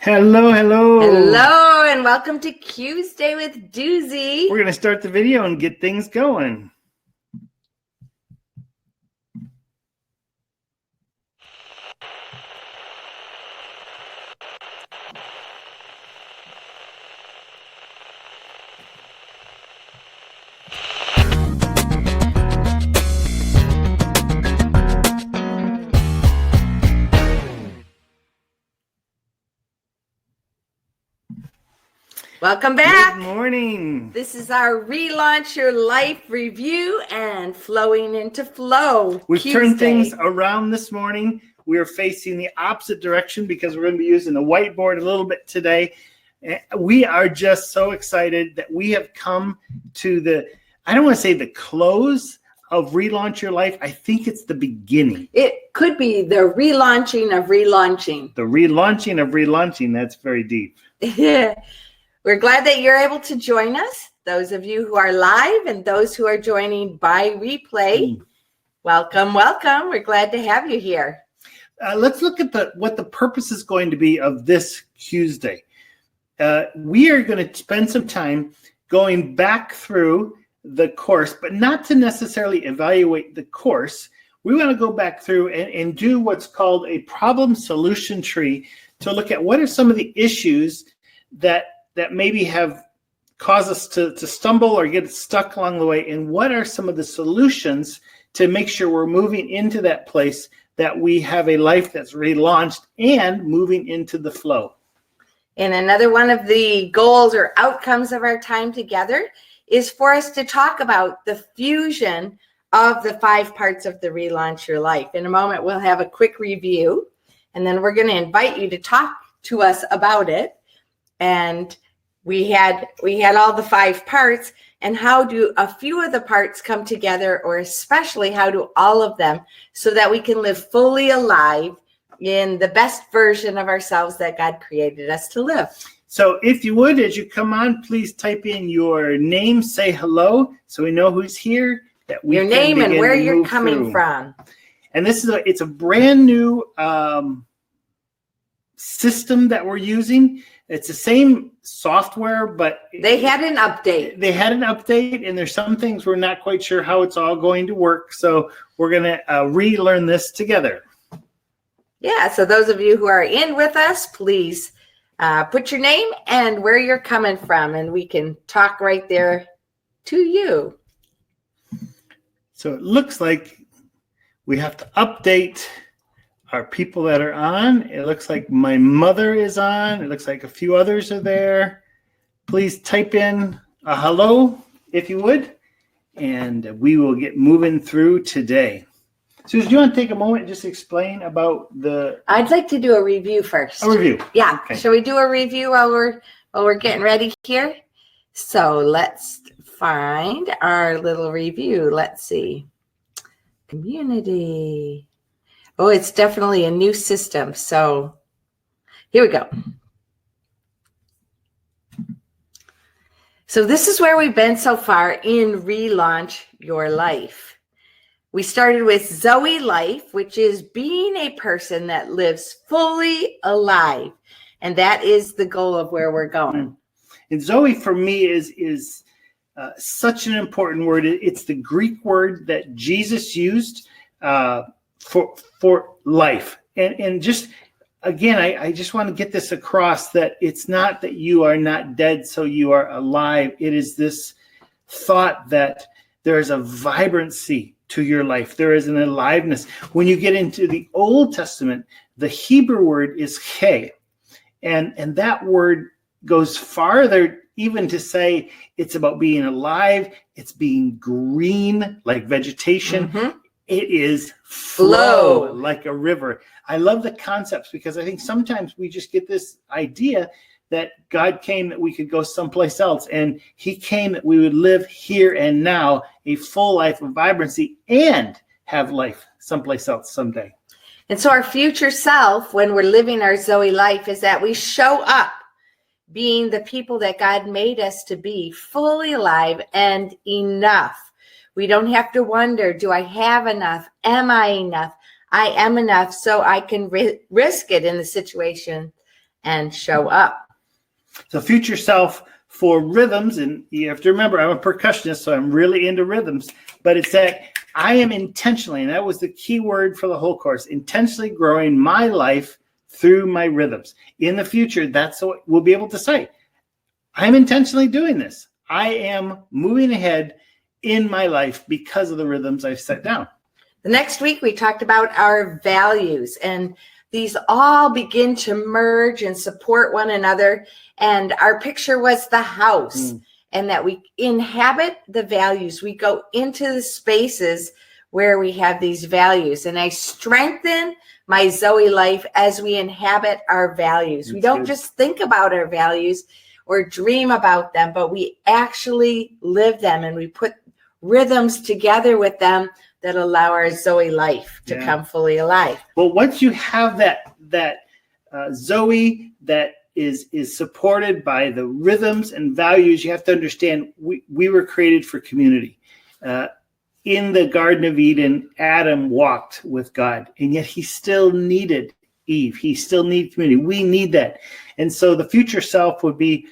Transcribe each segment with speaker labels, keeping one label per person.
Speaker 1: Hello, hello.
Speaker 2: Hello, and welcome to Tuesday with Duzie.
Speaker 1: We're going to start the video and get things going.
Speaker 2: Welcome back.
Speaker 1: Good morning.
Speaker 2: This is our Relaunch Your Life review and Flowing into Flow.
Speaker 1: We've
Speaker 2: Tuesday.
Speaker 1: turned things around this morning. We're facing the opposite direction because we're going to be using the whiteboard a little bit today. We are just so excited that we have come to the, I don't want to say the close of Relaunch Your Life. I think it's the beginning.
Speaker 2: It could be the relaunching of relaunching.
Speaker 1: The relaunching of relaunching. That's very deep.
Speaker 2: We're glad that you're able to join us. Those of you who are live and those who are joining by replay, welcome, welcome. We're glad to have you here.
Speaker 1: Let's look at what the purpose is going to be of this Tuesday. We are going to spend some time going back through the course, but not to necessarily evaluate the course. We want to go back through and do what's called a problem-solution tree to look at what are some of the issues that maybe have caused us to stumble or get stuck along the way, and what are some of the solutions to make sure we're moving into that place that we have a life that's relaunched and moving into the flow.
Speaker 2: And another one of the goals or outcomes of our time together is for us to talk about the fusion of the 5 parts of the Relaunch Your Life. In a moment, we'll have a quick review, and then we're going to invite you to talk to us about it. And we had all the 5 parts, and how do a few of the parts come together, or especially how do all of them, so that we can live fully alive in the best version of ourselves that God created us to live.
Speaker 1: So if you would, as you come on, please type in your name, say hello, so we know who's here. That we
Speaker 2: your name and where you're coming from.
Speaker 1: And this is it's a brand new system that we're using. It's the same software, but
Speaker 2: they had an update.
Speaker 1: They had an update, and there's some things we're not quite sure how it's all going to work. So we're going to relearn this together.
Speaker 2: Yeah, so those of you who are in with us, please put your name and where you're coming from, and we can talk right there to you.
Speaker 1: So it looks like we have to update our people that are on. It looks like my mother is on. It looks like a few others are there. Please type in a hello if you would, and we will get moving through today. Susan, do you want to take a moment and just explain about the...
Speaker 2: I'd like to do a review first.
Speaker 1: A review.
Speaker 2: Yeah.
Speaker 1: Okay.
Speaker 2: Shall we do a review while we're getting ready here? So let's find our little review. Let's see. Community. Oh, it's definitely a new system. So here we go. So this is where we've been so far in Relaunch Your Life. We started with Zoey Life, which is being a person that lives fully alive. And that is the goal of where we're going.
Speaker 1: And Zoe, for me, is such an important word. It's the Greek word that Jesus used for life. And just, again, I just want to get this across, that it's not that you are not dead, so you are alive. It is this thought that there is a vibrancy to your life. There is an aliveness. When you get into the Old Testament, the Hebrew word is che. And that word goes farther, even to say it's about being alive. It's being green, like vegetation. Mm-hmm. It is flow like a river. I love the concepts, because I think sometimes we just get this idea that God came that we could go someplace else, and he came that we would live here and now, a full life of vibrancy, and have life someplace else someday.
Speaker 2: And so our future self, when we're living our Zoey life, is that we show up being the people that God made us to be, fully alive and enough. We don't have to wonder, do I have enough? Am I enough? I am enough, so I can risk it in the situation and show up.
Speaker 1: So future self for rhythms, and you have to remember, I'm a percussionist, so I'm really into rhythms, but it's that I am intentionally, and that was the key word for the whole course, intentionally growing my life through my rhythms. In the future, that's what we'll be able to say. I'm intentionally doing this. I am moving ahead in my life because of the rhythms I've set down.
Speaker 2: The next week, we talked about our values, and these all begin to merge and support one another. And our picture was the house, and that we inhabit the values. We go into the spaces where we have these values. And I strengthen my Zoey life as we inhabit our values.
Speaker 1: That's
Speaker 2: we don't
Speaker 1: good.
Speaker 2: just think about our values or dream about them, but we actually live them, and we put rhythms together with them that allow our Zoey life to come fully alive.
Speaker 1: Well, once you have that Zoey that is supported by the rhythms and values, you have to understand we were created for community. In the Garden of Eden, Adam walked with God, and yet he still needed Eve. He still needed community. We need that. And so the future self would be,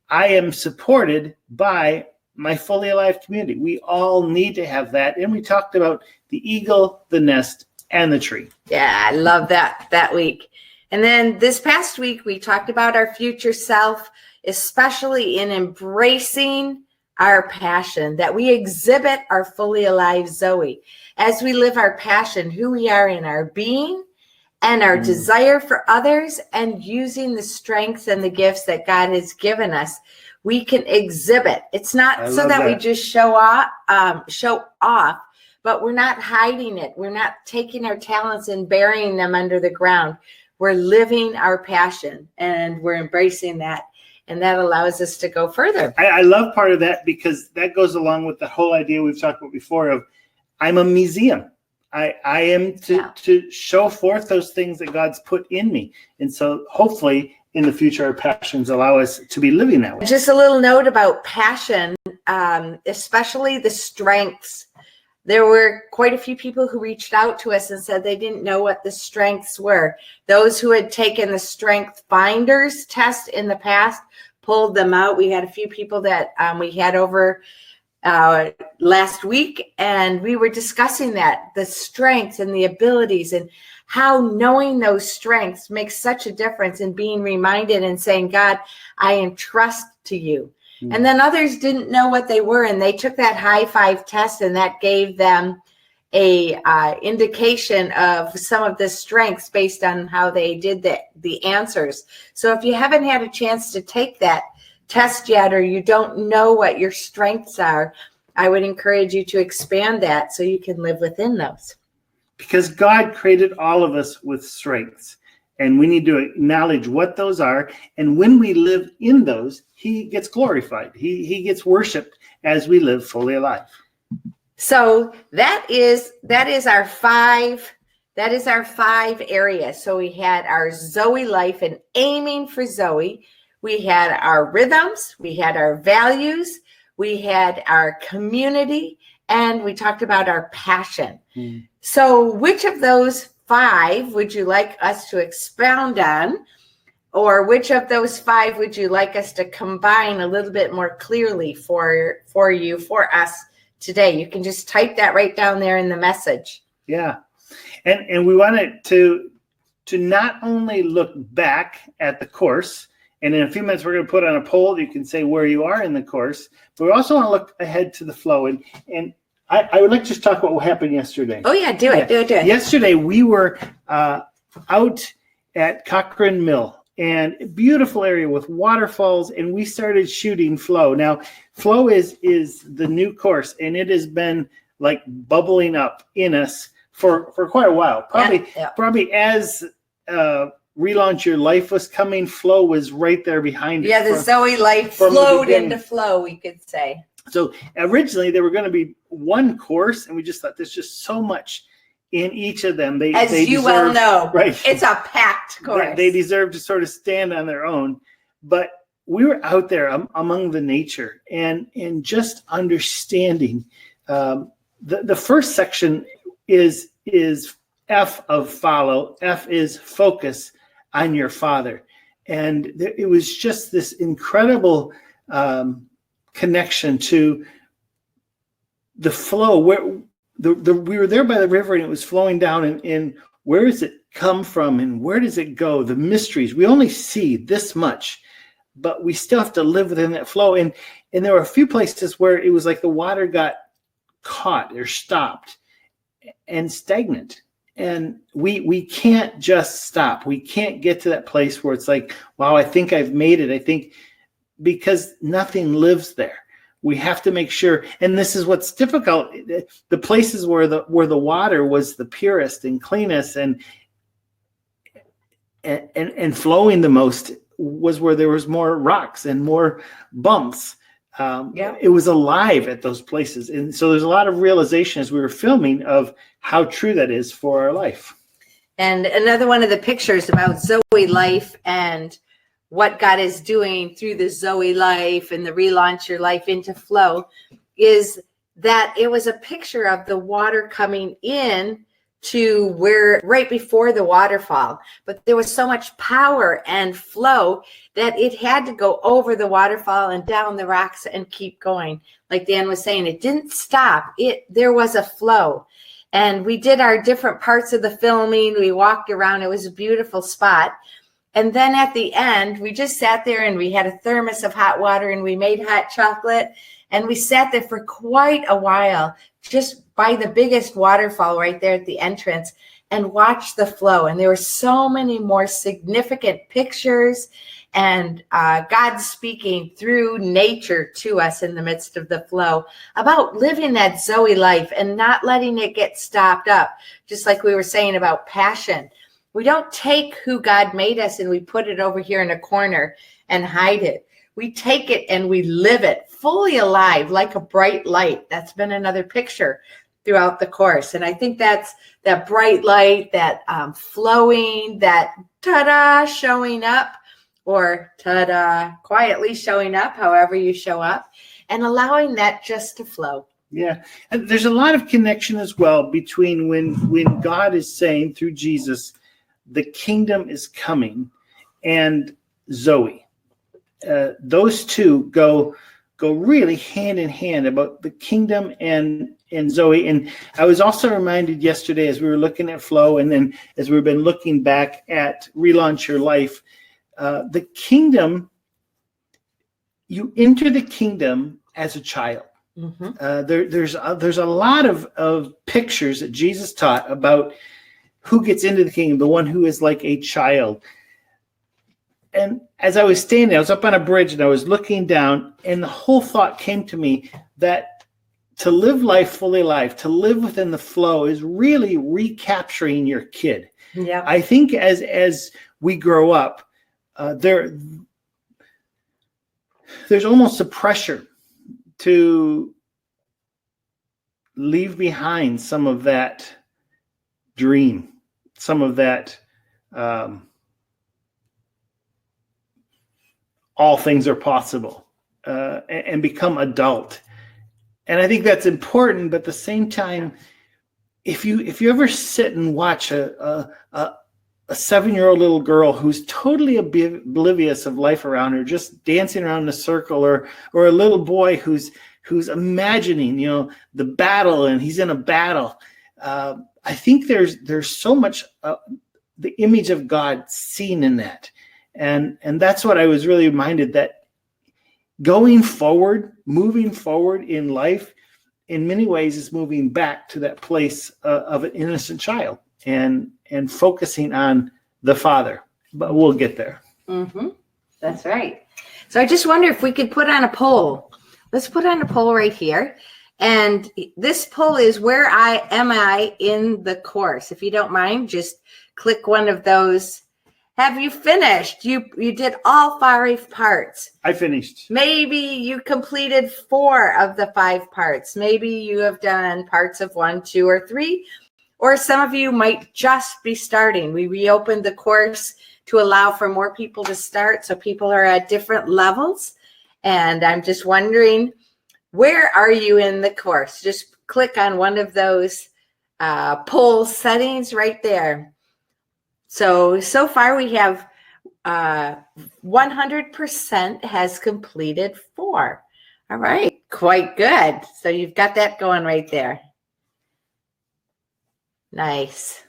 Speaker 1: I am supported by my fully alive community. We all need to have that. And we talked about the eagle, the nest, and the tree.
Speaker 2: Yeah, I love that week. And then this past week, we talked about our future self, especially in embracing our passion, that we exhibit our fully alive Zoey as we live our passion, who we are in our being and our desire for others, and using the strengths and the gifts that God has given us. We can exhibit. It's not so that we just show off, but we're not hiding it. We're not taking our talents and burying them under the ground. We're living our passion, and we're embracing that. And that allows us to go further.
Speaker 1: I love part of that, because that goes along with the whole idea we've talked about before of I'm a museum. I am to show forth those things that God's put in me. And so hopefully in the future, our passions allow us to be living that way.
Speaker 2: Just a little note about passion, especially the strengths. There were quite a few people who reached out to us and said they didn't know what the strengths were. Those who had taken the Strength Finders test in the past pulled them out. We had a few people that we had over last week, and we were discussing that, the strengths and the abilities, and how knowing those strengths makes such a difference in being reminded and saying, God, I entrust to you. And then others didn't know what they were, and they took that high five test, and that gave them a indication of some of the strengths based on how they did the answers. So if you haven't had a chance to take that test yet, or you don't know what your strengths are, I would encourage you to expand that so you can live within those.
Speaker 1: Because God created all of us with strengths, and we need to acknowledge what those are. And when we live in those, he gets glorified. He gets worshiped as we live fully alive. So
Speaker 2: that is our five areas. So we had our Zoey life and aiming for Zoey. We had our rhythms, we had our values, we had our community, and we talked about our passion. So which of those five would you like us to expound on? Or which of those five would you like us to combine a little bit more clearly for us today? You can just type that right down there in the message.
Speaker 1: Yeah. And we wanted to not only look back at the course, and in a few minutes we're going to put on a poll. You can say where you are in the course, but we also want to look ahead to the flow. And I would like to just talk about what happened yesterday.
Speaker 2: Oh yeah, do it.
Speaker 1: Yesterday we were out at Cochrane Mill, and a beautiful area with waterfalls, and we started shooting flow. Now, flow is the new course, and it has been like bubbling up in us for quite a while. Probably as Relaunch Your Life was coming, flow was right there behind it.
Speaker 2: Yeah, the Zoey Life flowed into flow, we could say.
Speaker 1: So originally there were going to be one course, and we just thought there's just so much in each of them. They
Speaker 2: deserve, well know,
Speaker 1: right?
Speaker 2: It's a packed course.
Speaker 1: They deserve to sort of stand on their own. But we were out there among the nature and just understanding. The first section is F of follow. F is focus on your Father. And it was just this incredible connection to the flow, where we were there by the river and it was flowing down, and where does it come from and where does it go? The mysteries. We only see this much, but we still have to live within that flow. And there were a few places where it was like the water got caught or stopped and stagnant. And we can't just stop. We can't get to that place where it's like, wow, I think I've made it. Because nothing lives there. We have to make sure, and this is what's difficult. The places where the water was the purest and cleanest and flowing the most was where there was more rocks and more bumps. It was alive at those places. And so there's a lot of realization as we were filming of how true that is for our life.
Speaker 2: And another one of the pictures about Zoey Life and what God is doing through the Zoey Life and the Relaunch Your Life into Flow is that it was a picture of the water coming in to where right before the waterfall, but there was so much power and flow that it had to go over the waterfall and down the rocks and keep going. Like Dan was saying, it didn't stop. There was a flow. And we did our different parts of the filming. We walked around. It was a beautiful spot. And then at the end, we just sat there and we had a thermos of hot water and we made hot chocolate. And we sat there for quite a while, just by the biggest waterfall right there at the entrance, and watched the flow. And there were so many more significant pictures and God speaking through nature to us in the midst of the flow about living that Zoey life and not letting it get stopped up. Just like we were saying about passion. We don't take who God made us and we put it over here in a corner and hide it. We take it and we live it fully alive like a bright light. That's been another picture throughout the course. And I think that's that bright light, that flowing, that ta-da showing up, or ta-da quietly showing up, however you show up, and allowing that just to flow.
Speaker 1: Yeah. And there's a lot of connection as well between when God is saying through Jesus, the kingdom is coming, and Zoey. Those two go really hand in hand about the kingdom and Zoey. And I was also reminded yesterday as we were looking at flow, and then as we've been looking back at Relaunch Your Life, the kingdom, you enter the kingdom as a child. Mm-hmm. There's a lot of pictures that Jesus taught about who gets into the kingdom, the one who is like a child. And as I was standing, I was up on a bridge and I was looking down, and the whole thought came to me that to live life fully alive, to live within the flow, is really recapturing your kid. Yeah. I think as we grow up, there's almost a pressure to leave behind some of that dream, some of that all things are possible, and become adult. And I think that's important, but at the same time, if you ever sit and watch a 7-year-old little girl who's totally oblivious of life around her, just dancing around in a circle, or a little boy who's imagining, the battle, and he's in a battle. I think there's so much the image of God seen in that. And that's what I was really reminded, that going forward, moving forward in life, in many ways is moving back to that place of an innocent child and focusing on the Father. But we'll get there. Mm-hmm.
Speaker 2: That's right. So I just wonder if we could put on a poll. Let's put on a poll right here. And this poll is, where am I in the course? If you don't mind, just click one of those. Have you finished? You did all 5 parts.
Speaker 1: I finished.
Speaker 2: Maybe you completed 4 of the 5 parts. Maybe you have done parts of 1, 2, or 3. Or some of you might just be starting. We reopened the course to allow for more people to start, so people are at different levels. And I'm just wondering, where are you in the course? Just click on one of those poll settings right there. So far we have 100% has completed 4. All right, quite good. So you've got that going right there. Nice.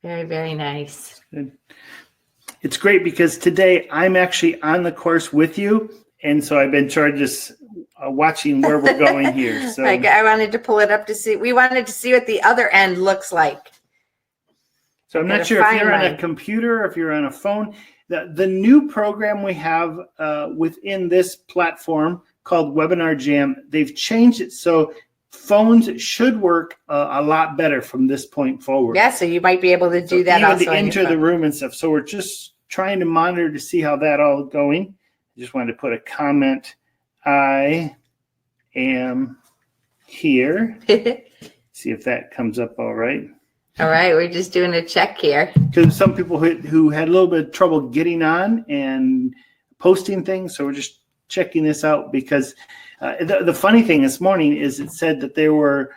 Speaker 2: Very, very nice.
Speaker 1: Good. It's great because today I'm actually on the course with you. And so I've been charged just watching where we're going here. So
Speaker 2: I wanted to pull it up to see. We wanted to see what the other end looks like.
Speaker 1: So I'm not sure if you're on a computer, if you're on a phone. The new program we have within this platform called Webinar Jam, they've changed it so phones should work a lot better from this point forward.
Speaker 2: Yeah, so you might be able to do that
Speaker 1: even
Speaker 2: also
Speaker 1: to enter the room and stuff. So we're just trying to monitor to see how that all going. I just wanted to put a comment. I am here. See if that comes up all right.
Speaker 2: All right, we're just doing a check here.
Speaker 1: Because some people who had a little bit of trouble getting on and posting things, so we're just checking this out because the funny thing this morning is it said that there were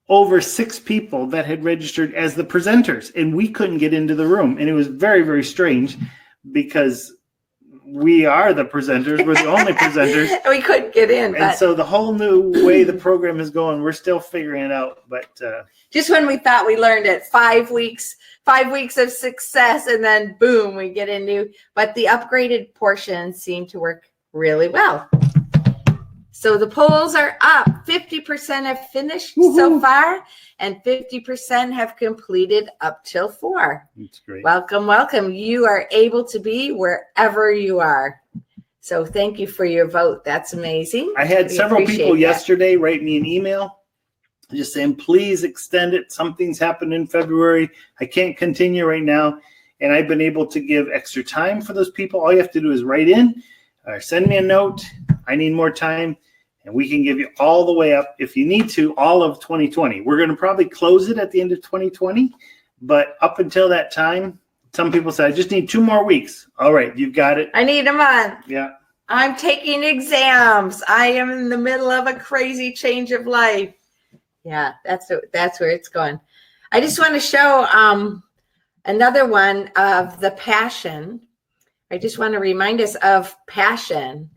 Speaker 1: over 6 people that had registered as the presenters, and we couldn't get into the room. And it was very, very strange because we are the presenters. We're the only presenters.
Speaker 2: We couldn't get in.
Speaker 1: And so the whole new way the program is going, we're still figuring it out. But
Speaker 2: just when we thought we learned it, 5 weeks of success, and then boom, we get into. But the upgraded portions seem to work really well. So the polls are up. 50% have finished so far, and 50% have completed up till 4.
Speaker 1: That's great.
Speaker 2: Welcome, welcome. You are able to be wherever you are. So thank you for your vote. That's amazing.
Speaker 1: I had several people yesterday write me an email just saying, please extend it. Something's happened in February. I can't continue right now. And I've been able to give extra time for those people. All you have to do is write in or send me a note. I need more time. And we can give you all the way up, if you need to, all of 2020. We're going to probably close it at the end of 2020. But up until that time, some people say, I just need 2 more weeks. All right, you've got it.
Speaker 2: I need a month.
Speaker 1: Yeah.
Speaker 2: I'm taking exams. I am in the middle of a crazy change of life. Yeah, that's where it's going. I just want to show another one of the passion. I just want to remind us of passion.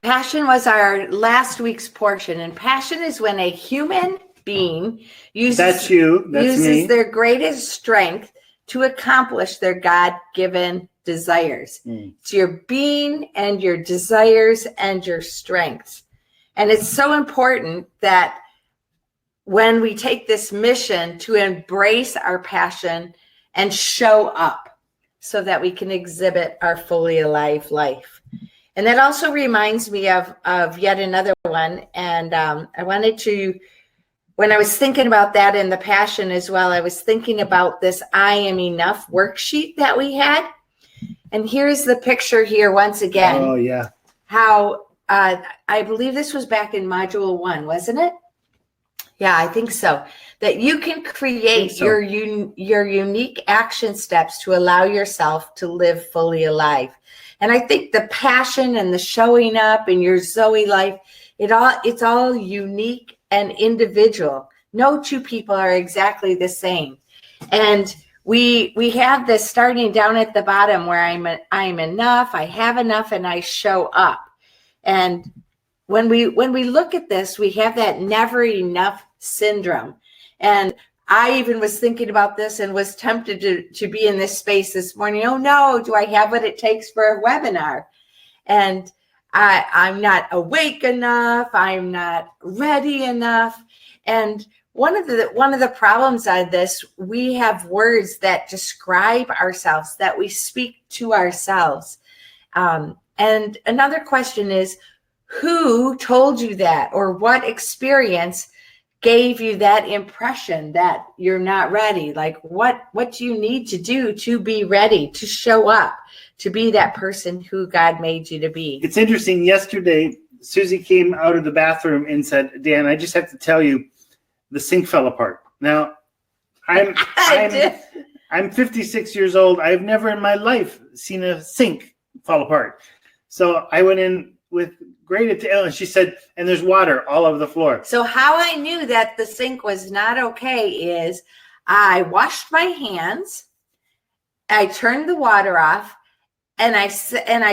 Speaker 2: Passion was our last week's portion, and passion is when a human being uses their greatest strength to accomplish their God-given desires. It's your being and your desires and your strengths. And it's so important that when we take this mission to embrace our passion and show up so that we can exhibit our fully alive life. And that also reminds me of yet another one. And I wanted to, when I was thinking about that in the passion as well, I was thinking about this I Am Enough worksheet that we had. And here's the picture here once again.
Speaker 1: Oh, yeah.
Speaker 2: How I believe this was back in module 1, wasn't it? Yeah, I think so. That you can create your unique action steps to allow yourself to live fully alive. And I think the passion and the showing up in your Zoey life, it's all unique and individual. No 2 people are exactly the same. And we have this starting down at the bottom where I'm enough, I have enough, and I show up. And when we look at this, we have that never enough syndrome. And I even was thinking about this and was tempted to be in this space this morning. Oh no, do I have what it takes for a webinar? And I'm not awake enough. I'm not ready enough. And one of the problems on this, we have words that describe ourselves, that we speak to ourselves. And another question is, who told you that, or what experience gave you that impression that you're not ready? Like what do you need to do to be ready, to show up, to be that person who God made you to be? It's
Speaker 1: interesting. Yesterday, Suzie came out of the bathroom and said, Dan, I just have to tell you, the sink fell apart. Now, I'm 56 years old. I've never in my life seen a sink fall apart. So I went in with great attention, and she said, and there's water all over the floor.
Speaker 2: So how I knew that the sink was not okay is I washed my hands, I turned the water off, and I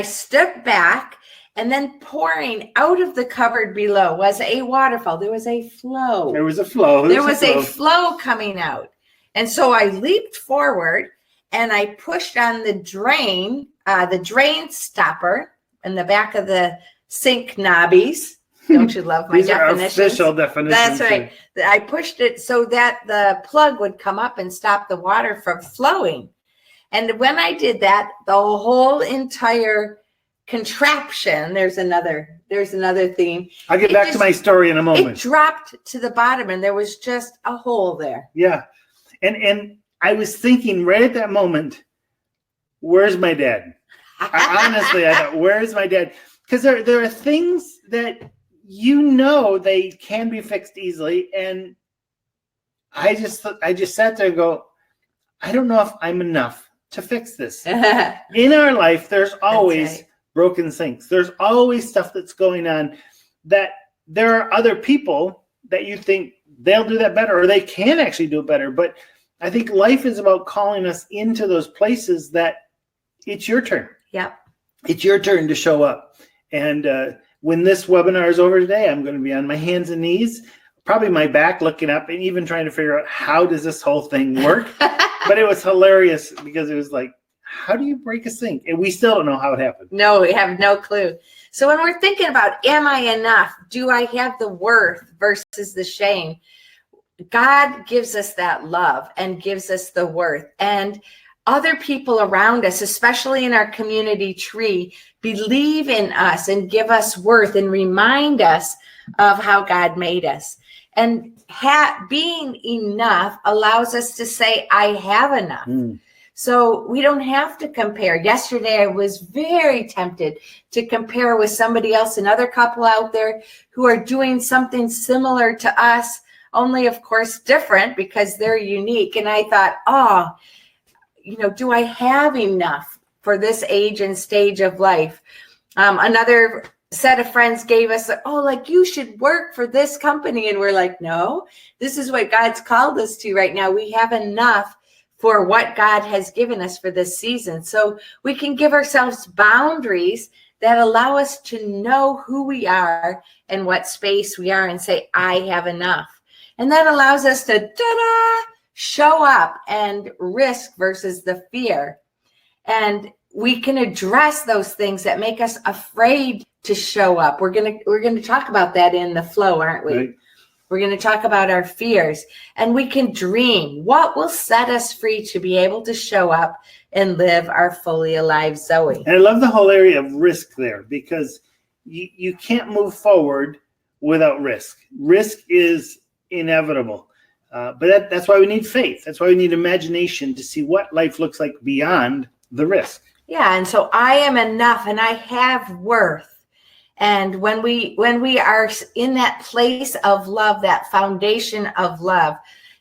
Speaker 2: stepped back, and then pouring out of the cupboard below was a waterfall. There was a flow.
Speaker 1: There was a flow.
Speaker 2: There was a flow coming out. And so I leaped forward and I pushed on the drain stopper in the back of the sink knobbies. Don't you love my
Speaker 1: These
Speaker 2: definitions?
Speaker 1: are official definitions.
Speaker 2: That's right. I pushed it so that the plug would come up and stop the water from flowing. And when I did that, the whole entire contraption, there's another theme.
Speaker 1: I'll get back to my story in a moment.
Speaker 2: It dropped to the bottom and there was just a hole there.
Speaker 1: Yeah. And I was thinking right at that moment, where's my dad? Honestly, I thought, where's my dad? Because there are things that they can be fixed easily. And I just sat there and go, I don't know if I'm enough to fix this. In our life, there's always broken sinks. There's always stuff that's going on that there are other people that you think they'll do that better, or they can actually do it better. But I think life is about calling us into those places that it's your turn.
Speaker 2: Yep.
Speaker 1: It's your turn to show up. And when this webinar is over today, I'm going to be on my hands and knees, probably my back looking up, and even trying to figure out how does this whole thing work. But it was hilarious because it was like, how do you break a sink? And we still don't know how it happened.
Speaker 2: No, we have no clue. So when we're thinking about, am I enough? Do I have the worth versus the shame? God gives us that love and gives us the worth. And other people around us, especially in our community tree, believe in us and give us worth and remind us of how God made us. And being enough allows us to say, I have enough. So we don't have to compare. Yesterday, I was very tempted to compare with somebody else, another couple out there who are doing something similar to us, only of course different because they're unique. And I thought, do I have enough for this age and stage of life? Another set of friends gave us, you should work for this company. And we're like, no, this is what God's called us to right now. We have enough for what God has given us for this season. So we can give ourselves boundaries that allow us to know who we are and what space we are and say, I have enough. And that allows us to show up and risk versus the fear. And we can address those things that make us afraid to show up. We're going to talk about that in the flow, aren't we?
Speaker 1: Right.
Speaker 2: We're going to talk about our fears, and we can dream what will set us free to be able to show up and live our fully alive Zoey.
Speaker 1: And I love the whole area of risk there, because you can't move forward without risk. Risk is inevitable. But that's why we need faith. That's why we need imagination to see what life looks like beyond the risk.
Speaker 2: Yeah, and so I am enough and I have worth. And when we are in that place of love, that foundation of love.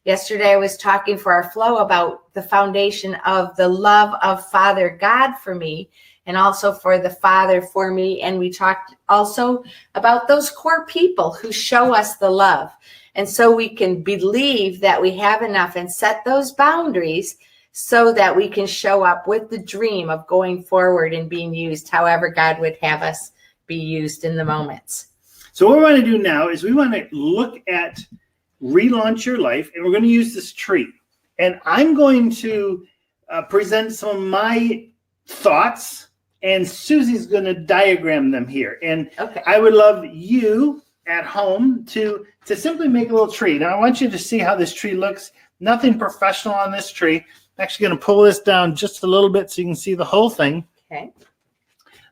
Speaker 2: Yesterday I was talking for our flow about the foundation of the love of Father God for me, and also for the Father for me. And we talked also about those core people who show us the love. And so we can believe that we have enough and set those boundaries so that we can show up with the dream of going forward and being used however God would have us be used in the moments.
Speaker 1: So what we want to do now is we want to look at Relaunch Your Life, and we're going to use this tree. And I'm going to present some of my thoughts, and Susie's going to diagram them here. And
Speaker 2: okay.
Speaker 1: I would love you at home to simply make a little tree. Now I want you to see how this tree looks. Nothing professional on this tree. I'm actually going to pull this down just a little bit so you can see the whole thing.
Speaker 2: Okay.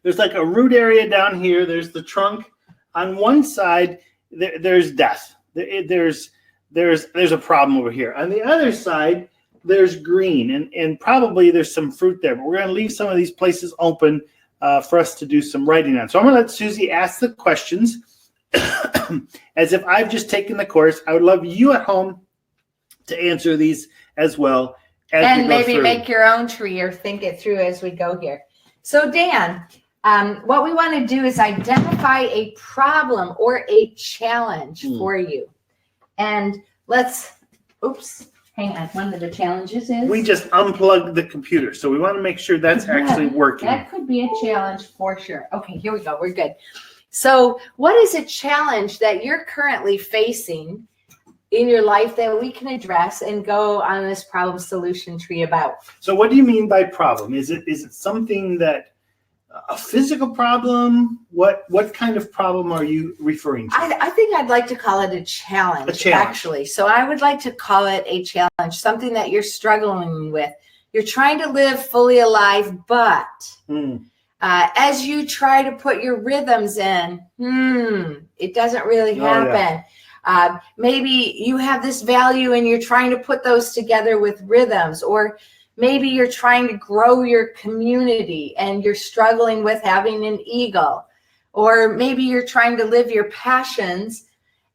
Speaker 1: There's like a root area down here. There's the trunk. On one side, there's death. There's a problem over here. On the other side, there's green, and probably there's some fruit there. But we're going to leave some of these places open for us to do some writing on. So I'm going to let Susie ask the questions as if I've just taken the course. I would love you at home to answer these as well.
Speaker 2: And maybe make your own tree or think it through as we go here. So Dan, what we want to do is identify a problem or a challenge for you. And let's Hang on. One of the challenges is
Speaker 1: we just unplugged the computer. So we want to make sure that's actually working.
Speaker 2: That could be a challenge for sure. Okay, here we go. We're good. So what is a challenge that you're currently facing in your life that we can address and go on this problem solution tree about?
Speaker 1: So what do you mean by problem? Is it something that a physical problem? What kind of problem are you referring to?
Speaker 2: I think I'd like to call it a challenge, actually. So I would like to call it a challenge, something that you're struggling with. You're trying to live fully alive, but as you try to put your rhythms in, it doesn't really happen. Maybe you have this value and you're trying to put those together with rhythms, or maybe you're trying to grow your community and you're struggling with having an ego, or maybe you're trying to live your passions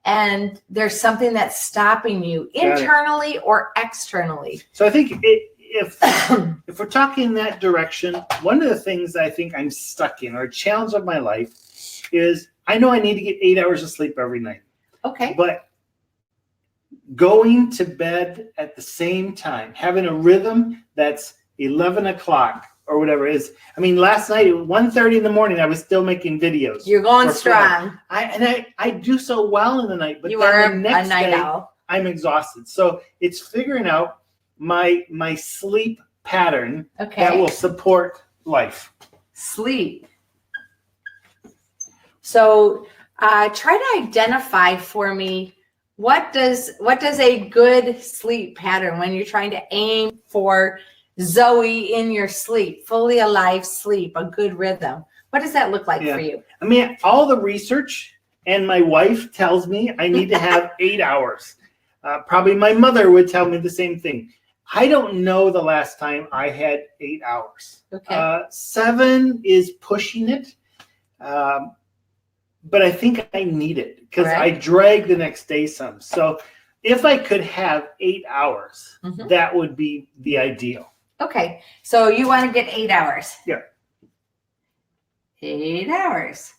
Speaker 2: and there's something that's stopping you internally or externally.
Speaker 1: So I think if we're talking in that direction, one of the things I think I'm stuck in, or a challenge of my life, is I know I need to get 8 hours of sleep every night.
Speaker 2: Okay.
Speaker 1: But going to bed at the same time, having a rhythm that's 11 o'clock or whatever it is. I mean, last night at 1:30 in the morning, I was still making videos.
Speaker 2: You're going strong.
Speaker 1: I do so well in the night, but
Speaker 2: you
Speaker 1: then
Speaker 2: are
Speaker 1: the next
Speaker 2: a night
Speaker 1: day,
Speaker 2: owl.
Speaker 1: I'm exhausted. So it's figuring out my sleep pattern that will support life.
Speaker 2: Sleep. So try to identify for me, what does a good sleep pattern, when you're trying to aim for Zoe in your sleep, fully alive sleep, a good rhythm, what does that look like for you?
Speaker 1: I mean, all the research, and my wife tells me I need to have 8 hours. Probably my mother would tell me the same thing. I don't know the last time I had 8 hours.
Speaker 2: Okay.
Speaker 1: 7 is pushing it. But I think I need it because I drag the next day some. So if I could have 8 hours, that would be the ideal.
Speaker 2: Okay. So you want to get 8 hours.
Speaker 1: Yeah.
Speaker 2: 8 hours.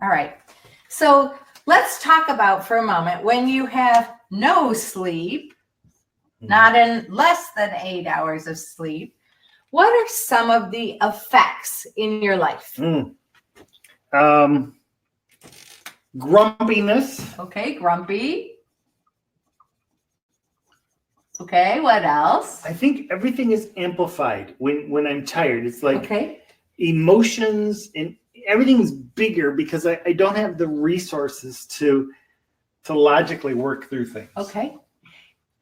Speaker 2: All right. So let's talk about for a moment when you have no sleep, not in less than 8 hours of sleep, what are some of the effects in your life?
Speaker 1: Grumpiness.
Speaker 2: Okay, grumpy. Okay, what else?
Speaker 1: I think everything is amplified when I'm tired. It's like emotions and everything's bigger because I don't have the resources to logically work through things.
Speaker 2: Okay.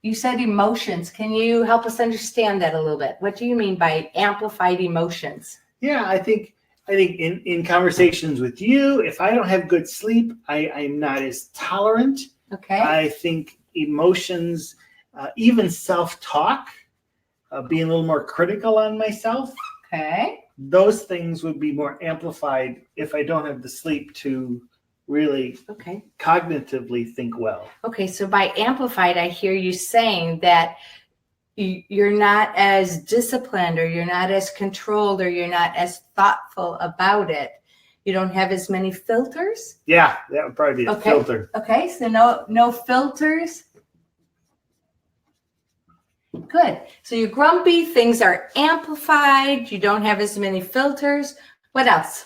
Speaker 2: You said emotions. Can you help us understand that a little bit? What do you mean by amplified emotions?
Speaker 1: Yeah, I think in conversations with you, if I don't have good sleep, I'm not as tolerant.
Speaker 2: Okay.
Speaker 1: I think emotions, even self-talk, being a little more critical on myself.
Speaker 2: Okay.
Speaker 1: Those things would be more amplified if I don't have the sleep to really cognitively think well.
Speaker 2: Okay, so by amplified, I hear you saying that you're not as disciplined, or you're not as controlled, or you're not as thoughtful about it. You don't have as many filters?
Speaker 1: Yeah, that would probably be a filter.
Speaker 2: Okay, so no filters. Good. So you're grumpy, things are amplified, you don't have as many filters. What else?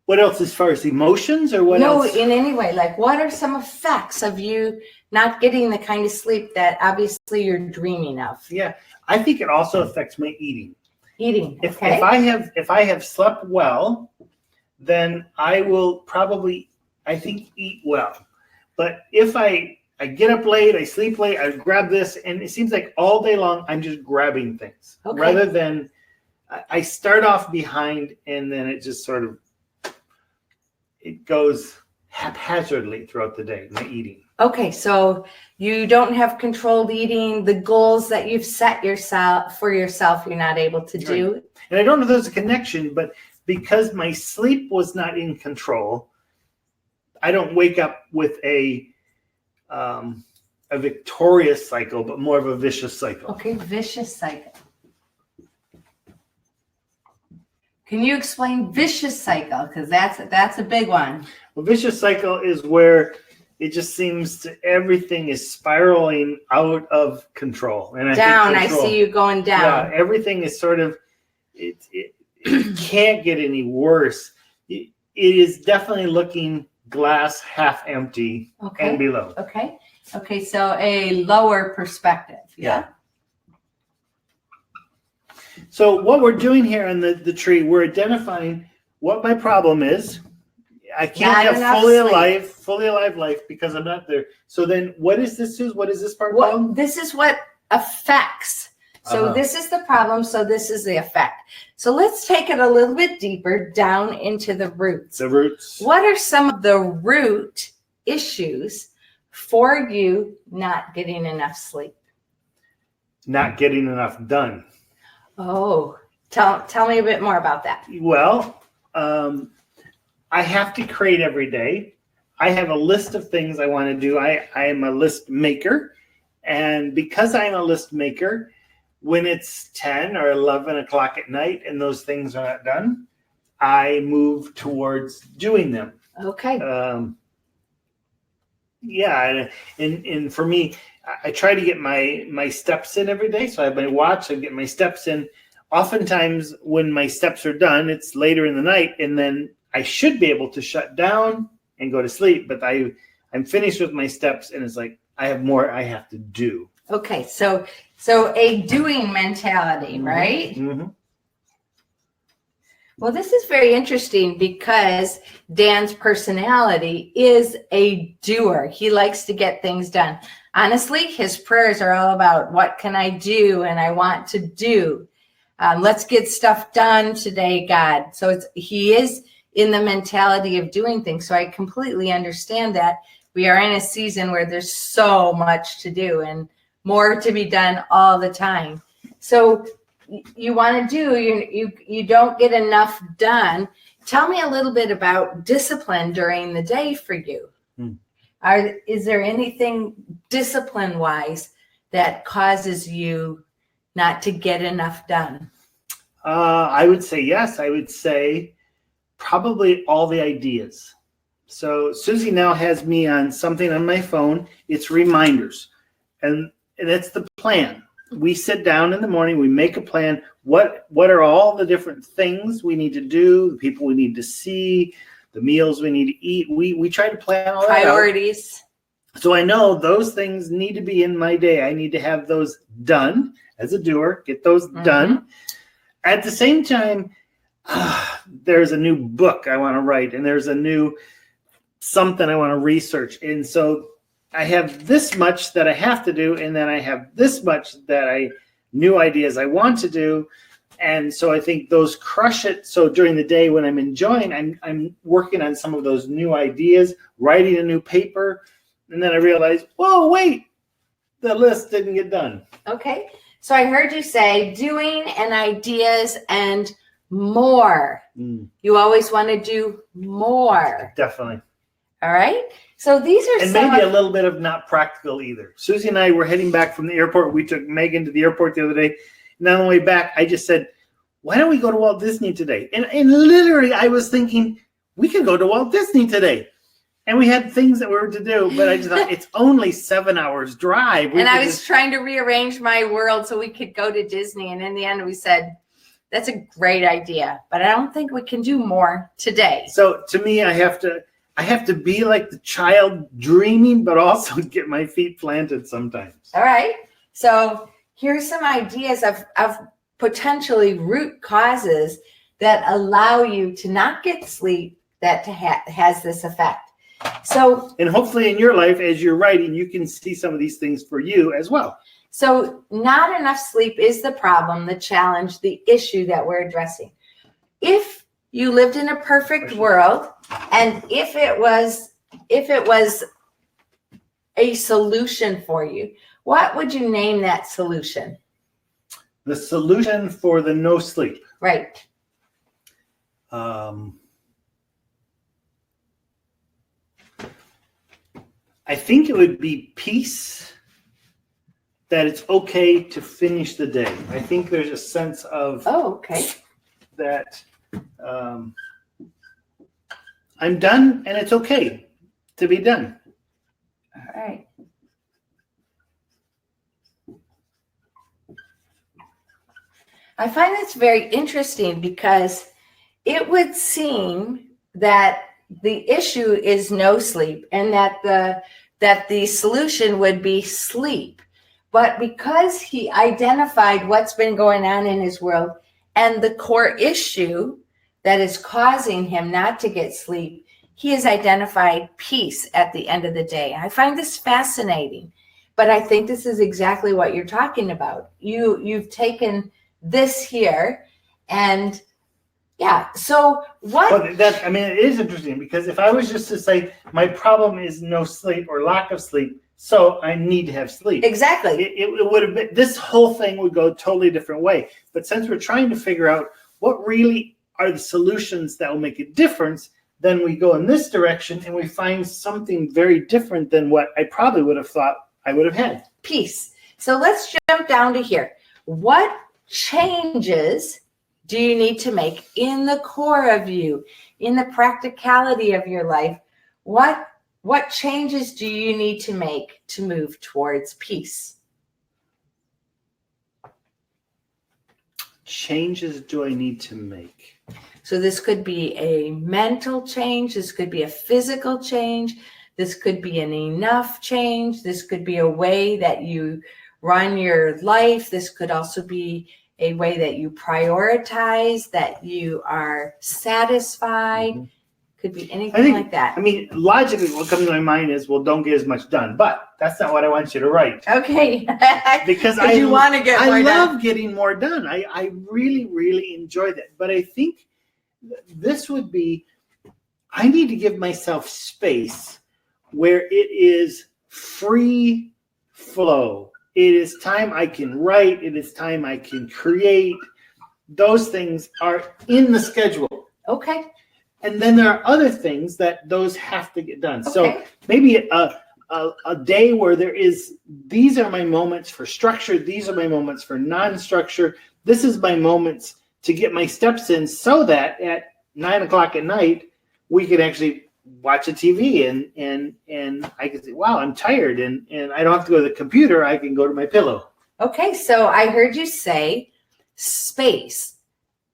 Speaker 1: What else as far as emotions, or what else?
Speaker 2: No, in any way. Like, what are some effects of you not getting the kind of sleep that obviously you're dreaming of?
Speaker 1: Yeah, I think it also affects my eating.
Speaker 2: Eating.
Speaker 1: If I have slept well, then I will probably, I think, eat well. But if I get up late, I sleep late, I grab this, and it seems like all day long I'm just grabbing things rather than I start off behind and then it just sort of it goes haphazardly throughout the day, my eating.
Speaker 2: Okay, so you don't have controlled eating. The goals that you've set for yourself, you're not able to do.
Speaker 1: Right. And I don't know if there's a connection, but because my sleep was not in control, I don't wake up with a victorious cycle, but more of a vicious cycle.
Speaker 2: Okay, vicious cycle. Can you explain vicious cycle? Because that's a big one.
Speaker 1: Well, vicious cycle is where it just seems to everything is spiraling out of control. And
Speaker 2: I see you going down.
Speaker 1: Yeah, everything is sort of it can't get any worse. It is definitely looking glass half empty and below.
Speaker 2: Okay, so a lower perspective.
Speaker 1: Yeah. So what we're doing here in the tree, we're identifying what my problem is. I can't have fully alive life because I'm not there. So then what is this, Suze? What is this part called?
Speaker 2: This is what affects. So this is the problem. So this is the effect. So let's take it a little bit deeper down into the roots.
Speaker 1: The roots.
Speaker 2: What are some of the root issues for you not getting enough sleep?
Speaker 1: Not getting enough done.
Speaker 2: Oh, tell me a bit more about that.
Speaker 1: Well, I have to create every day. I have a list of things I want to do. I am a list maker. And because I'm a list maker, when it's 10 or 11 o'clock at night and those things are not done, I move towards doing them.
Speaker 2: Okay.
Speaker 1: Yeah. And for me, I try to get my steps in every day. So I have my watch, I get my steps in. Oftentimes when my steps are done, it's later in the night, and then I should be able to shut down and go to sleep. But I'm finished with my steps, and it's like I have more I have to do.
Speaker 2: Okay, so a doing mentality, right?
Speaker 1: Mm-hmm.
Speaker 2: Well, this is very interesting because Dan's personality is a doer. He likes to get things done. Honestly, his prayers are all about what can I do and I want to do. Let's get stuff done today, God. So he is in the mentality of doing things. So I completely understand that. We are in a season where there's so much to do and more to be done all the time. So you want to do, you don't get enough done. Tell me a little bit about discipline during the day for you. Is there anything discipline-wise that causes you not to get enough done?
Speaker 1: I would say yes. I would say probably all the ideas. So Suzie now has me on something on my phone. It's reminders. And that's the plan. We sit down in the morning, we make a plan. What are all the different things we need to do, the people we need to see, the meals we need to eat? We try to plan all that
Speaker 2: priorities.
Speaker 1: So I know those things need to be in my day. I need to have those done as a doer, get those done. At the same time, there's a new book I want to write, and there's a new something I want to research. And so I have this much that I have to do, and then I have this much that new ideas I want to do. And so I think those crush it. So during the day when I'm enjoying, I'm working on some of those new ideas, writing a new paper. And then I realize, whoa, wait, the list didn't get done.
Speaker 2: Okay. So I heard you say doing and ideas and more. You always want to do more.
Speaker 1: Definitely.
Speaker 2: All right. So these are
Speaker 1: and maybe a little bit of not practical either. Suzie and I were heading back from the airport. We took Megan to the airport the other day. And on the way back, I just said, why don't we go to Walt Disney today? And literally I was thinking, we could go to Walt Disney today. And we had things that we were to do, but I just thought it's only 7 hours drive.
Speaker 2: And I was trying to rearrange my world so we could go to Disney. And in the end, we said, that's a great idea, but I don't think we can do more today.
Speaker 1: So to me, I have to be like the child dreaming, but also get my feet planted sometimes.
Speaker 2: All right. So here's some ideas of potentially root causes that allow you to not get sleep that has this effect. So,
Speaker 1: and hopefully in your life, as you're writing, you can see some of these things for you as well.
Speaker 2: So not enough sleep is the problem, the challenge, the issue that we're addressing. If you lived in a perfect world, and if it was a solution for you, what would you name that solution?
Speaker 1: The solution for the no sleep.
Speaker 2: Right.
Speaker 1: I think it would be peace, that it's okay to finish the day. I think there's a sense of that I'm done and it's okay to be done.
Speaker 2: All right. I find this very interesting because it would seem that the issue is no sleep and that the solution would be sleep. But because he identified what's been going on in his world and the core issue that is causing him not to get sleep, he has identified peace at the end of the day. I find this fascinating, but I think this is exactly what you're talking about. You've taken this here and yeah. So what?
Speaker 1: Well, I mean, it is interesting because if I was just to say my problem is no sleep or lack of sleep, so I need to have sleep.
Speaker 2: Exactly.
Speaker 1: It would have been, this whole thing would go a totally different way. But since we're trying to figure out what really are the solutions that will make a difference, then we go in this direction and we find something very different than what I probably would have thought I would have had.
Speaker 2: Peace. So let's jump down to here. What changes do you need to make in the core of you, in the practicality of your life? What changes do you need to make to move towards peace?
Speaker 1: Changes do I need to make?
Speaker 2: So this could be a mental change. This could be a physical change. This could be an enough change. This could be a way that you run your life. This could also be a way that you prioritize, that you are satisfied. Mm-hmm. Could be anything like that.
Speaker 1: I mean, logically, what comes to my mind is, well, don't get as much done. But that's not what I want you to write.
Speaker 2: Okay.
Speaker 1: Because
Speaker 2: you want to get more done.
Speaker 1: I love getting more done. I really, really enjoy that. But I think this would be, I need to give myself space where it is free flow. It is time I can write. It is time I can create. Those things are in the schedule.
Speaker 2: Okay.
Speaker 1: And then there are other things that those have to get done.
Speaker 2: Okay.
Speaker 1: So maybe a day where there is, these are my moments for structure. These are my moments for non-structure. This is my moments to get my steps in so that at 9 o'clock at night, we can actually watch a TV and I can say, wow, I'm tired. And I don't have to go to the computer. I can go to my pillow.
Speaker 2: Okay. So I heard you say space.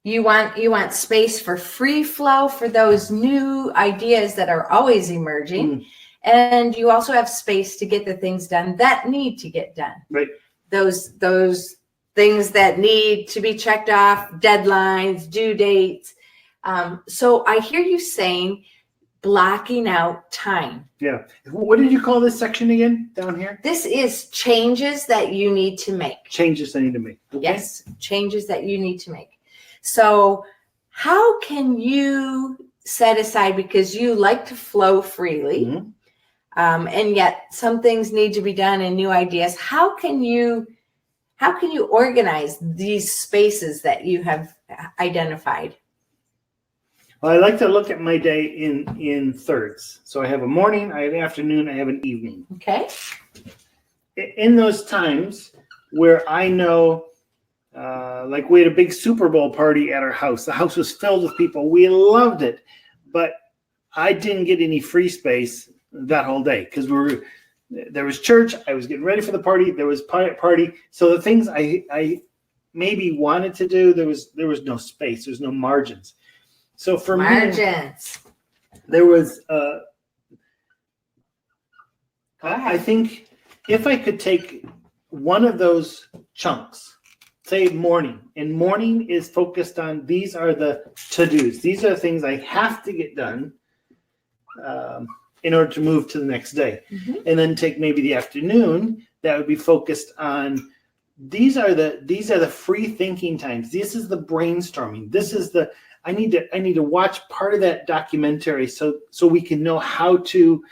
Speaker 2: You want space for free flow, for those new ideas that are always emerging. And you also have space to get the things done that need to get done.
Speaker 1: Right.
Speaker 2: Those things that need to be checked off, deadlines, due dates. So I hear you saying blocking out time.
Speaker 1: Yeah. What did you call this section again down here?
Speaker 2: This is changes that you need to make.
Speaker 1: Changes I need to make. Okay.
Speaker 2: Yes, changes that you need to make. So how can you set aside, because you like to flow freely, mm-hmm. And yet some things need to be done and new ideas. How can you organize these spaces that you have identified?
Speaker 1: Well, I like to look at my day in thirds. So I have a morning, I have an afternoon, I have an evening.
Speaker 2: Okay.
Speaker 1: In those times where I know, like we had a big Super Bowl party at our house. The house was filled with people. We loved it, but I didn't get any free space that whole day because there was church. I was getting ready for the party. There was party. So the things I maybe wanted to do, there was no space. There's no margins. So for me, there was. I think if I could take one of those chunks. Say morning, and morning is focused on, these are the to-dos. These are the things I have to get done in order to move to the next day. Mm-hmm. And then take maybe the afternoon that would be focused on, these are the free thinking times. This is the brainstorming. This is the, I need to watch part of that documentary so we can know how to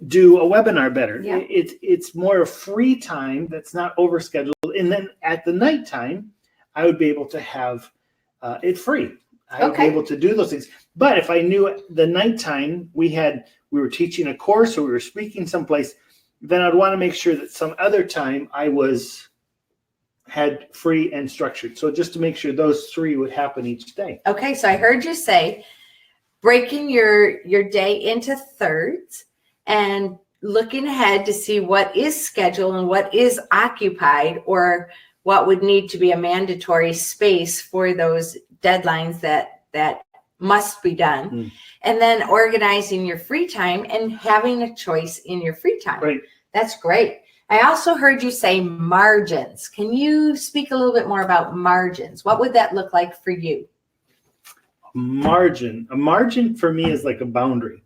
Speaker 1: do a webinar better. Yeah. It's more a free time that's not overscheduled. And then at the nighttime, I would be able to have it free. I would be able to do those things. But if I knew the nighttime we were teaching a course or we were speaking someplace, then I'd want to make sure that some other time I had free and structured. So just to make sure those three would happen each day.
Speaker 2: Okay, so I heard you say breaking your day into thirds and looking ahead to see what is scheduled and what is occupied, or what would need to be a mandatory space for those deadlines that must be done. And then organizing your free time and having a choice in your free time.
Speaker 1: Right.
Speaker 2: That's great. I also heard you say margins. Can you speak a little bit more about margins? What would that look like for you?
Speaker 1: A margin for me is like a boundary.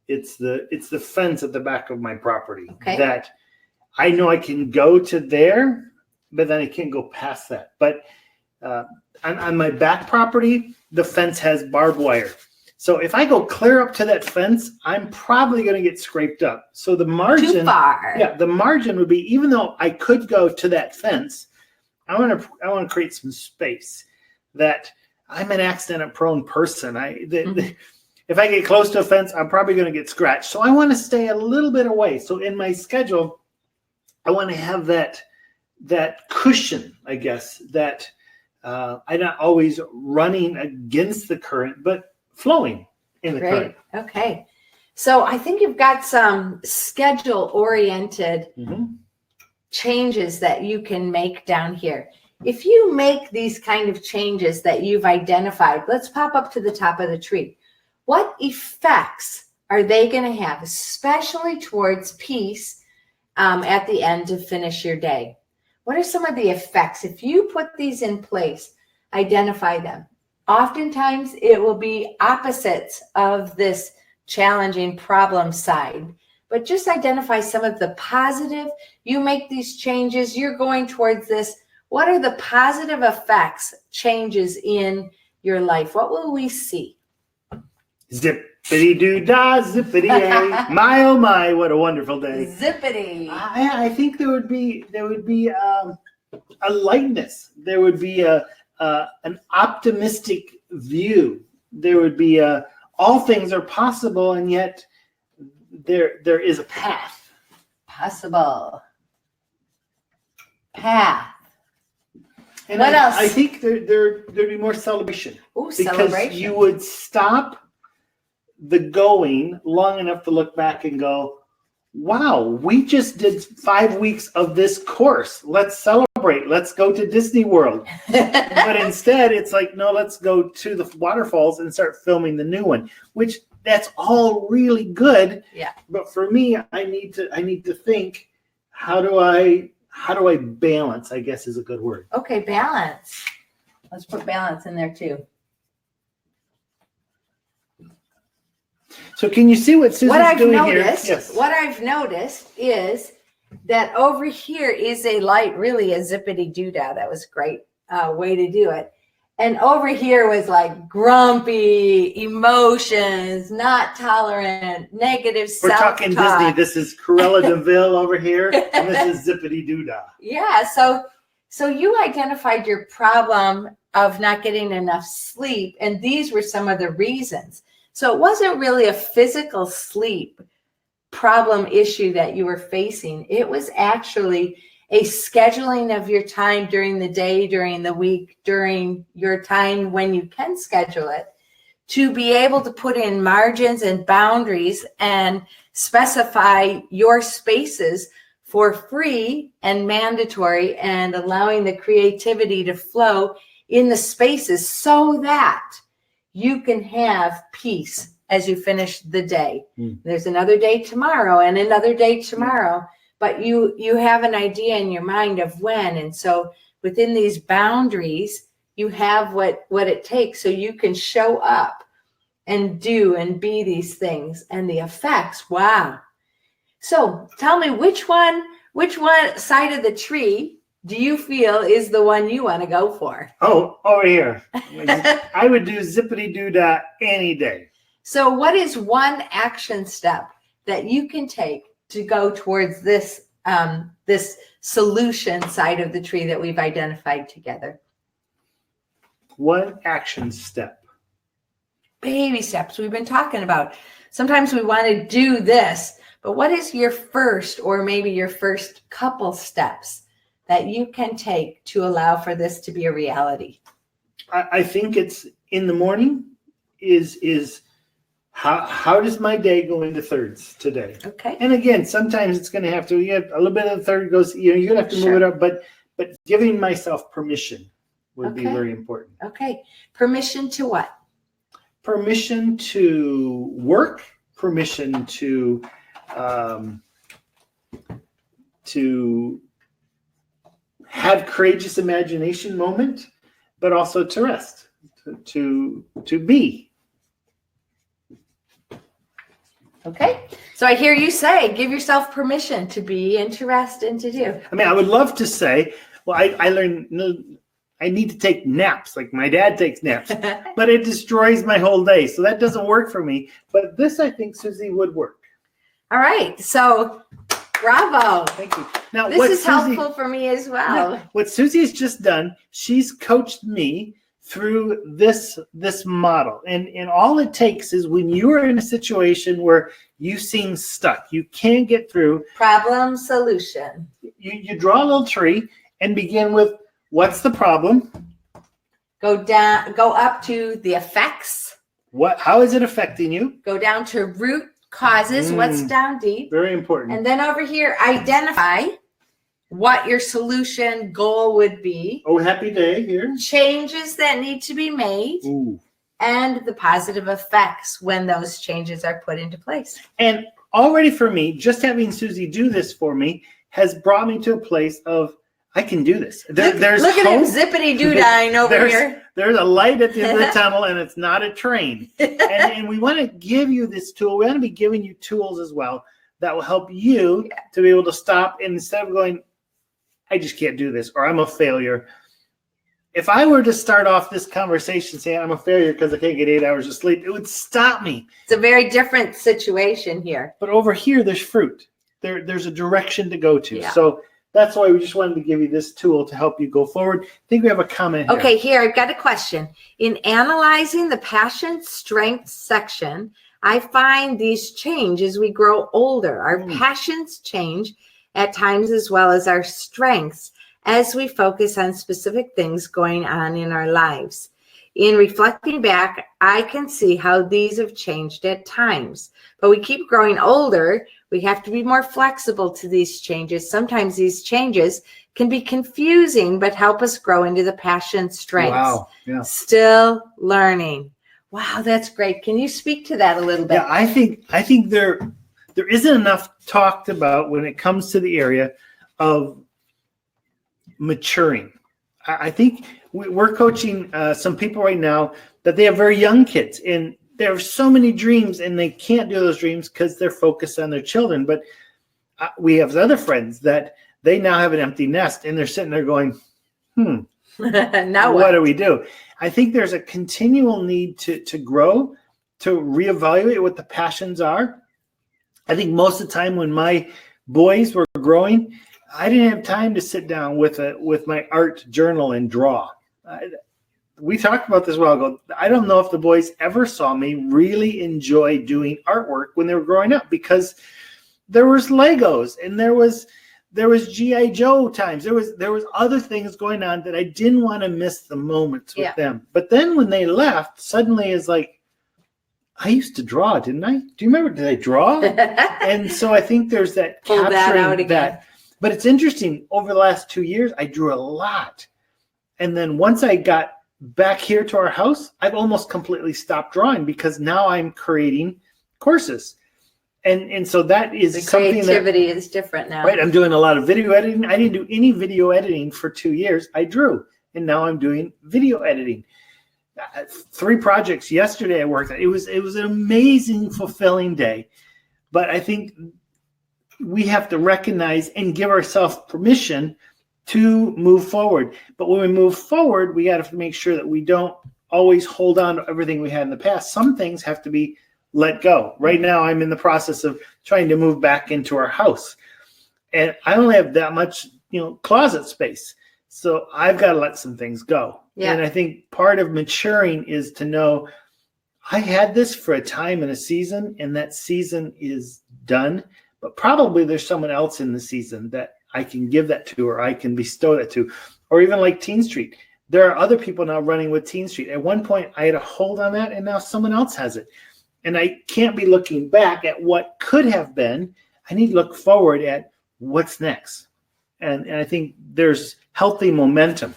Speaker 1: It's the fence at the back of my property that I know I can go to there, but then I can't go past that. But on my back property, the fence has barbed wire. So if I go clear up to that fence, I'm probably going to get scraped up. So the margin,
Speaker 2: too far.
Speaker 1: Yeah, the margin would be, even though I could go to that fence, I want to create some space. That I'm an accident-prone person. If I get close to a fence, I'm probably going to get scratched. So I want to stay a little bit away. So in my schedule, I want to have that cushion, I guess, that I'm not always running against the current, but flowing in the current.
Speaker 2: Okay. So I think you've got some schedule-oriented changes that you can make down here. If you make these kind of changes that you've identified, let's pop up to the top of the tree. What effects are they going to have, especially towards peace at the end to finish your day? What are some of the effects? If you put these in place, identify them. Oftentimes, it will be opposites of this challenging problem side. But just identify some of the positive. You make these changes, you're going towards this. What are the positive effects, changes in your life? What will we see?
Speaker 1: Zippity-doo-dah, zippity-yay. My, oh my, what a wonderful day.
Speaker 2: Zippity.
Speaker 1: I think there would be a lightness. There would be an optimistic view. There would be all things are possible, and yet there is a path.
Speaker 2: Possible. Path.
Speaker 1: And
Speaker 2: what else?
Speaker 1: I think there'd be more celebration.
Speaker 2: Ooh,
Speaker 1: because
Speaker 2: celebration.
Speaker 1: You would stop the going long enough to look back and go, wow, we just did 5 weeks of this course. Let's celebrate. Let's go to Disney World. But instead, it's like, no, let's go to the waterfalls and start filming the new one, which that's all really good.
Speaker 2: Yeah.
Speaker 1: But for me, I need to think, how do I balance, I guess is a good word.
Speaker 2: Okay, balance. Let's put balance in there too.
Speaker 1: So can you see what Susie's doing here?
Speaker 2: Yes. What I've noticed is that over here is a light, really a zippity-doo-dah. That was a great way to do it. And over here was like grumpy, emotions, not tolerant, negative self-talk.
Speaker 1: We're talking Disney. This is Cruella de Vil over here, and this is zippity-doo-dah.
Speaker 2: Yeah, so you identified your problem of not getting enough sleep, and these were some of the reasons. So it wasn't really a physical sleep problem issue that you were facing. It was actually a scheduling of your time during the day, during the week, during your time when you can schedule it, to be able to put in margins and boundaries and specify your spaces for free and mandatory, and allowing the creativity to flow in the spaces so that you can have peace as you finish the day. There's another day tomorrow and another day tomorrow, but you have an idea in your mind of when. And so within these boundaries, you have what it takes so you can show up and do and be these things, and the effects. Wow. So tell me, which one side of the tree do you feel is the one you want to go for?
Speaker 1: Oh, over here. I would do zippity-doo-dah any day.
Speaker 2: So what is one action step that you can take to go towards this this solution side of the tree that we've identified together?
Speaker 1: One action step.
Speaker 2: Baby steps we've been talking about. Sometimes we want to do this, but what is your first, or maybe your first couple steps that you can take to allow for this to be a reality?
Speaker 1: I think it's in the morning is how does my day go into thirds today?
Speaker 2: Okay.
Speaker 1: And again, sometimes it's going to have to, you have a little bit of the third goes, you're going to have to move it up, but giving myself permission would be very important.
Speaker 2: Okay. Permission to what?
Speaker 1: Permission to work, permission to have courageous imagination moment, but also to rest, to be.
Speaker 2: Okay. So I hear you say, give yourself permission to be and to rest and to do.
Speaker 1: I mean, I would love to say, well, I learned I need to take naps, like my dad takes naps, but it destroys my whole day. So that doesn't work for me. But this, I think, Suzie, would work.
Speaker 2: All right. So bravo.
Speaker 1: Thank you. Now,
Speaker 2: this is helpful for me as well.
Speaker 1: Yeah, what Suzie has just done, she's coached me through this model. And all it takes is when you are in a situation where you seem stuck, you can't get through.
Speaker 2: Problem solution.
Speaker 1: You draw a little tree and begin with, what's the problem?
Speaker 2: Go up to the effects.
Speaker 1: How is it affecting you?
Speaker 2: Go down to root causes, what's down deep.
Speaker 1: Very important.
Speaker 2: And then over here, identify what your solution goal would be.
Speaker 1: Oh, happy day here.
Speaker 2: Changes that need to be made.
Speaker 1: Ooh.
Speaker 2: And the positive effects when those changes are put into place.
Speaker 1: And already for me, just having Suzie do this for me has brought me to a place of, I can do this.
Speaker 2: Look at him zippity-doo-dying over here.
Speaker 1: There's a light at the end of the tunnel, and it's not a train. And we want to give you this tool. We want to be giving you tools as well that will help you to be able to stop. And instead of going, I just can't do this, or I'm a failure. If I were to start off this conversation saying I'm a failure because I can't get 8 hours of sleep, it would stop me.
Speaker 2: It's a very different situation here.
Speaker 1: But over here, there's fruit. There's a direction to go to.
Speaker 2: Yeah.
Speaker 1: So that's why we just wanted to give you this tool to help you go forward. I think we have a comment here.
Speaker 2: Okay, here I've got a question. In analyzing the passion strengths section, I find these change as we grow older. Our passions change at times as well as our strengths as we focus on specific things going on in our lives. In reflecting back, I can see how these have changed at times. But we keep growing older. We have to be more flexible to these changes. Sometimes these changes can be confusing, but help us grow into the passion strengths.
Speaker 1: Wow. Yeah.
Speaker 2: Still learning. Wow, that's great. Can you speak to that a little bit?
Speaker 1: Yeah, I think there isn't enough talked about when it comes to the area of maturing. I think we're coaching some people right now that they have very young kids, and there are so many dreams, and they can't do those dreams because they're focused on their children. But we have other friends that they now have an empty nest, and they're sitting there going,
Speaker 2: now
Speaker 1: what do we do? I think there's a continual need to grow, to reevaluate what the passions are. I think most of the time when my boys were growing, I didn't have time to sit down with my art journal and draw. We talked about this a while ago. I don't know if the boys ever saw me really enjoy doing artwork when they were growing up, because there was Legos and there was G.I. Joe times. There was other things going on that I didn't want to miss the moments with them. But then when they left, suddenly it's like, I used to draw, didn't I? Do you remember? Did I draw? And so I think there's that
Speaker 2: capturing that out again.
Speaker 1: That. But it's interesting. Over the last 2 years, I drew a lot. And then once I got back here to our house, I've almost completely stopped drawing, because now I'm creating courses. And so that is
Speaker 2: the
Speaker 1: something
Speaker 2: creativity is different now.
Speaker 1: Right. I'm doing a lot of video editing. I didn't do any video editing for 2 years. I drew, and now I'm doing video editing. 3 projects yesterday I worked on. It was an amazing, fulfilling day. But I think we have to recognize and give ourselves permission to move forward. But when we move forward, we got to make sure that we don't always hold on to everything we had in the past. Some things have to be let go. Right now, I'm in the process of trying to move back into our house. And I only have that much, closet space. So I've got to let some things go. Yeah. And I think part of maturing is to know I had this for a time and a season, and that season is done. But probably there's someone else in the season that I can give that to, or I can bestow that to, or even like Teen Street. There are other people now running with Teen Street. At one point, I had a hold on that, and now someone else has it. And I can't be looking back at what could have been. I need to look forward at what's next. And I think there's healthy momentum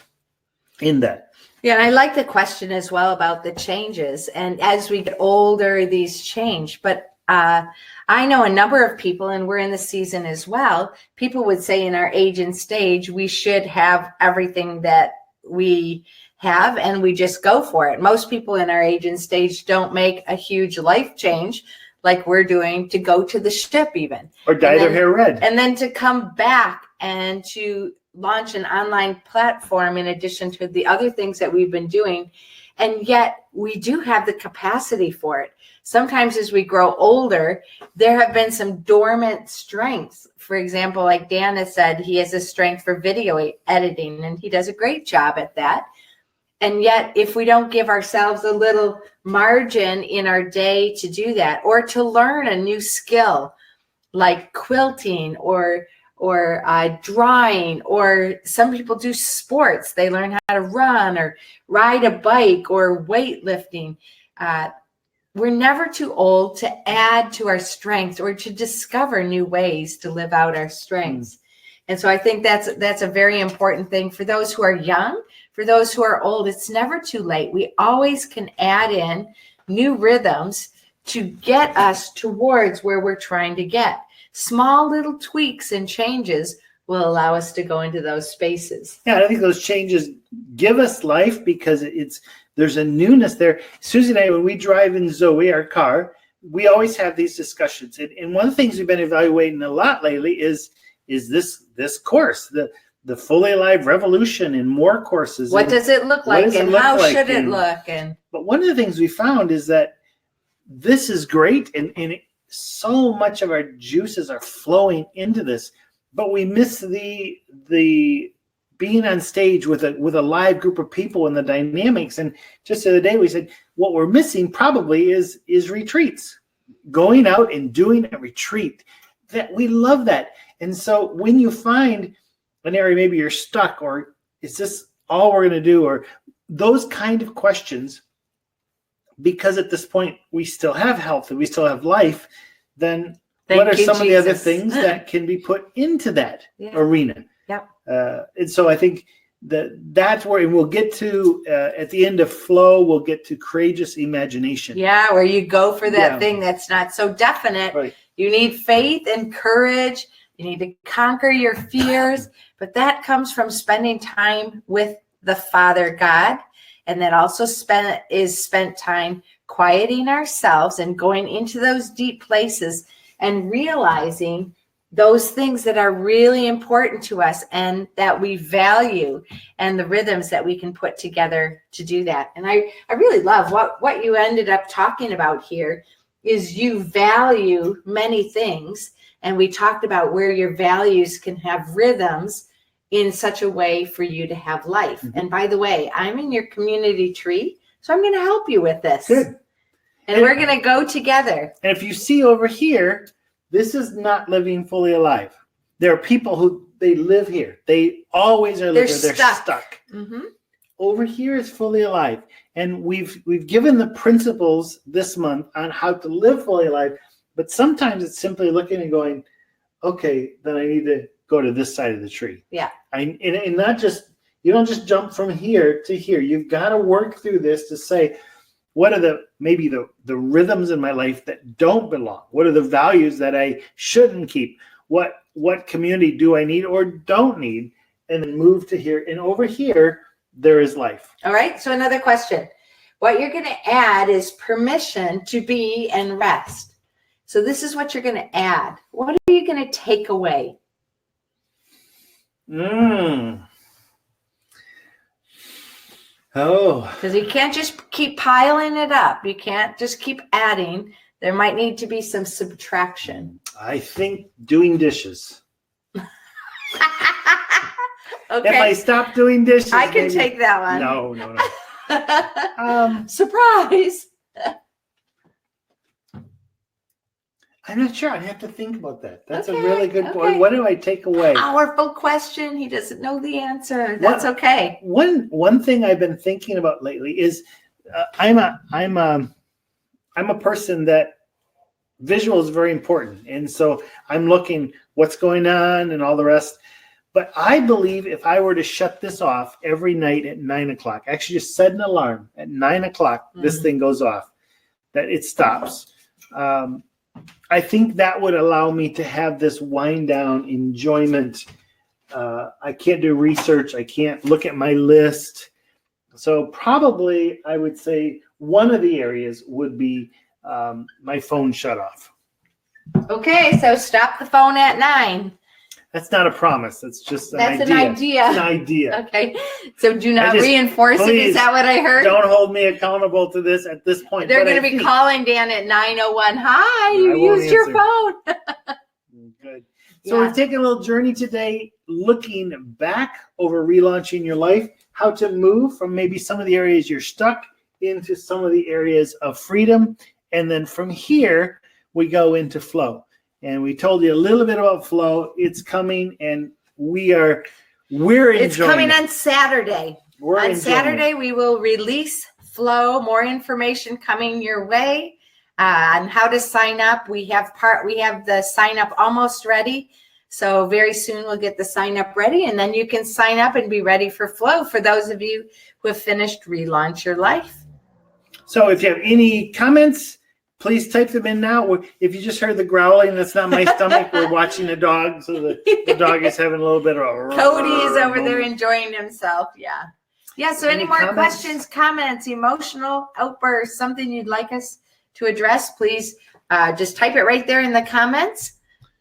Speaker 1: in that.
Speaker 2: Yeah, and I like the question as well about the changes. And as we get older, these change. But I know a number of people, and we're in the season as well, people would say in our age and stage, we should have everything that we have, and we just go for it. Most people in our age and stage don't make a huge life change like we're doing, to go to the ship even.
Speaker 1: Or dye their hair red.
Speaker 2: And then to come back and to launch an online platform in addition to the other things that we've been doing. And yet we do have the capacity for it. Sometimes as we grow older, there have been some dormant strengths. For example, like Dan has said, he has a strength for video editing, and he does a great job at that. And yet, if we don't give ourselves a little margin in our day to do that, or to learn a new skill like quilting or drawing, or some people do sports, they learn how to run or ride a bike or weightlifting. We're never too old to add to our strengths or to discover new ways to live out our strengths. And so I think that's a very important thing for those who are young. For those who are old, it's never too late. We always can add in new rhythms to get us towards where we're trying to get. Small little tweaks and changes will allow us to go into those spaces.
Speaker 1: Yeah, I think those changes give us life because there's a newness there. Susie and I, when we drive in Zoe, our car, we always have these discussions. And one of the things we've been evaluating a lot lately is this course, the Fully Alive Revolution, and more courses.
Speaker 2: What does it look like, and how should it look?
Speaker 1: But one of the things we found is that this is great, and so much of our juices are flowing into this, but we miss the being on stage with a live group of people and the dynamics. And just the other day we said what we're missing probably is retreats, going out and doing a retreat. That we love that. And so when you find an area, maybe you're stuck, or is this all we're going to do, or those kind of questions, because at this point we still have health and we still have life, then what are some of the other things that can be put into that arena?
Speaker 2: Yep.
Speaker 1: And so I think that's where, and we'll get to at the end of flow, we'll get to courageous imagination.
Speaker 2: Yeah, where you go for that thing that's not so definite.
Speaker 1: Right.
Speaker 2: You need faith and courage. You need to conquer your fears, but that comes from spending time with the Father God. And that also spent time quieting ourselves and going into those deep places and realizing those things that are really important to us and that we value, and the rhythms that we can put together to do that. And I really love what you ended up talking about here is you value many things. And we talked about where your values can have rhythms in such a way for you to have life. Mm-hmm. And by the way, I'm in your community tree, so I'm going to help you with this.
Speaker 1: Good.
Speaker 2: And we're going to go together.
Speaker 1: And if you see over here, this is not living fully alive. There are people who they live here. They always are living. They're stuck.
Speaker 2: Mm-hmm.
Speaker 1: Over here is fully alive. And we've given the principles this month on how to live fully alive. But sometimes it's simply looking and going, okay, then I need to go to this side of the tree.
Speaker 2: Yeah.
Speaker 1: And not just, you don't just jump from here to here. You've got to work through this to say, what are the rhythms in my life that don't belong? What are the values that I shouldn't keep? What community do I need or don't need? And then move to here. And over here, there is life.
Speaker 2: All right. So another question. What you're going to add is permission to be and rest. So this is what you're going to add. What are you going to take away?
Speaker 1: Oh.
Speaker 2: Because you can't just keep piling it up. You can't just keep adding. There might need to be some subtraction.
Speaker 1: I think doing dishes.
Speaker 2: Okay.
Speaker 1: If I stop doing dishes,
Speaker 2: I can take that one.
Speaker 1: No.
Speaker 2: Surprise.
Speaker 1: I'm not sure. I'd have to think about that. That's a really good point. What do I take away?
Speaker 2: Powerful question. He doesn't know the answer. That's okay.
Speaker 1: One thing I've been thinking about lately is I'm I'm a person that visual is very important. And so I'm looking what's going on and all the rest. But I believe if I were to shut this off every night at 9 o'clock, actually just set an alarm at 9 o'clock, this thing goes off, that it stops. I think that would allow me to have this wind down enjoyment. I can't do research. I can't look at my list. So probably I would say one of the areas would be my phone shut off.
Speaker 2: Okay, so stop the phone at 9.
Speaker 1: That's not a promise. That's just an idea.
Speaker 2: That's an idea.
Speaker 1: It's an idea.
Speaker 2: Okay, so do not reinforce it. Is that what I heard?
Speaker 1: Don't hold me accountable to this at this point.
Speaker 2: They're going to be calling Dan at 9:01. Hi, you used your phone.
Speaker 1: Good. So we're taking a little journey today, looking back over relaunching your life, how to move from maybe some of the areas you're stuck into some of the areas of freedom. And then from here, we go into flow. And we told you a little bit about flow. It's coming, and we're enjoying it.
Speaker 2: It's coming on Saturday. On Saturday, we will release flow. More information coming your way on how to sign up. We have the sign up almost ready. So very soon we'll get the sign up ready, and then you can sign up and be ready for flow for those of you who have finished Relaunch Your Life.
Speaker 1: So if you have any comments, please type them in now. If you just heard the growling, that's not my stomach. We're watching the dog, so the dog is having a little bit of a...
Speaker 2: Cody is over there enjoying himself. Yeah. Yeah, so any more questions, comments, emotional outbursts, something you'd like us to address, please just type it right there in the comments.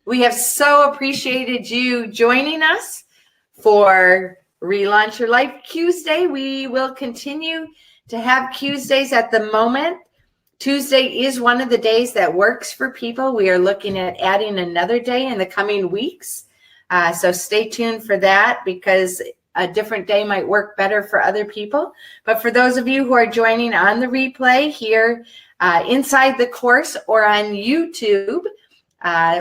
Speaker 2: We have so appreciated you joining us for Relaunch Your Life Tuesday. We will continue to have Tuesdays at the moment. Tuesday is one of the days that works for people. We are looking at adding another day in the coming weeks. So stay tuned for that, because a different day might work better for other people. But for those of you who are joining on the replay here inside the course or on YouTube,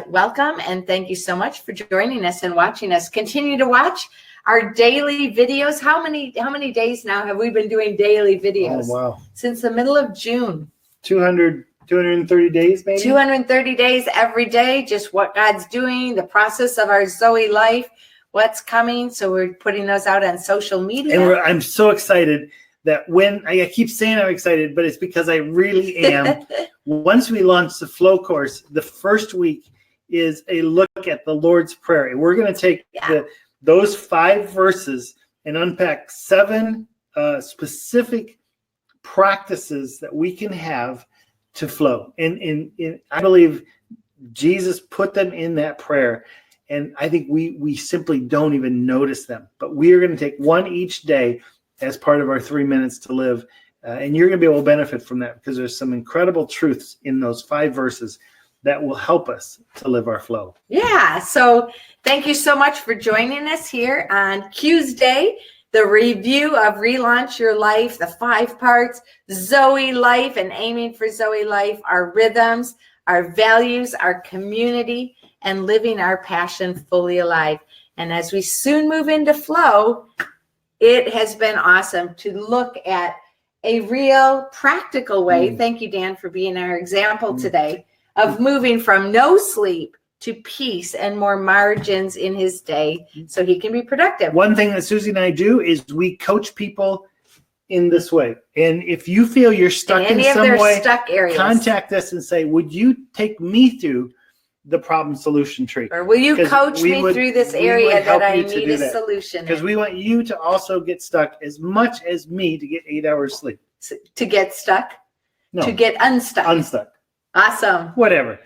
Speaker 2: welcome, and thank you so much for joining us and watching us. Continue to watch our daily videos. How many days now have we been doing daily videos?
Speaker 1: Oh, wow.
Speaker 2: Since the middle of June.
Speaker 1: 230 days, maybe?
Speaker 2: 230 days every day, just what God's doing, the process of our Zoey life, what's coming. So we're putting those out on social media.
Speaker 1: And I'm so excited that when I keep saying I'm excited, but it's because I really am. Once we launch the flow course, the first week is a look at the Lord's Prayer. And we're going to take those 5 verses and unpack 7 specific practices that we can have to flow. And I believe Jesus put them in that prayer. And I think we simply don't even notice them. But we are going to take one each day as part of our 3 minutes to live. And you're going to be able to benefit from that, because there's some incredible truths in those 5 verses that will help us to live our flow. Yeah.
Speaker 2: So thank you so much for joining us here on Tuesday. The review of Relaunch Your Life, the 5 parts, Zoey Life and aiming for Zoey Life, our rhythms, our values, our community, and living our passion fully alive. And as we soon move into flow, it has been awesome to look at a real practical way. Thank you, Dan, for being our example today of moving from no sleep to peace and more margins in his day so he can be productive.
Speaker 1: One thing that Suzie and I do is we coach people in this way. And if you feel you're stuck in some way, contact us and say, would you take me through the problem solution tree?
Speaker 2: Or will you coach me through this area that I need a solution?
Speaker 1: Because we want you to also get stuck as much as me to get 8 hours sleep.
Speaker 2: To get stuck?
Speaker 1: No.
Speaker 2: To get unstuck.
Speaker 1: Unstuck.
Speaker 2: Awesome.
Speaker 1: Whatever.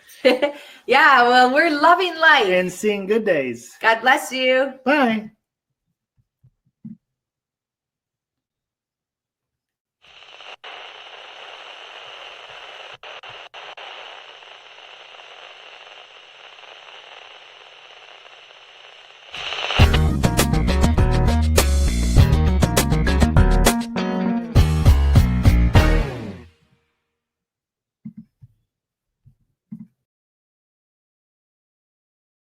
Speaker 2: Yeah, well, we're loving life.
Speaker 1: And seeing good days.
Speaker 2: God bless you.
Speaker 1: Bye.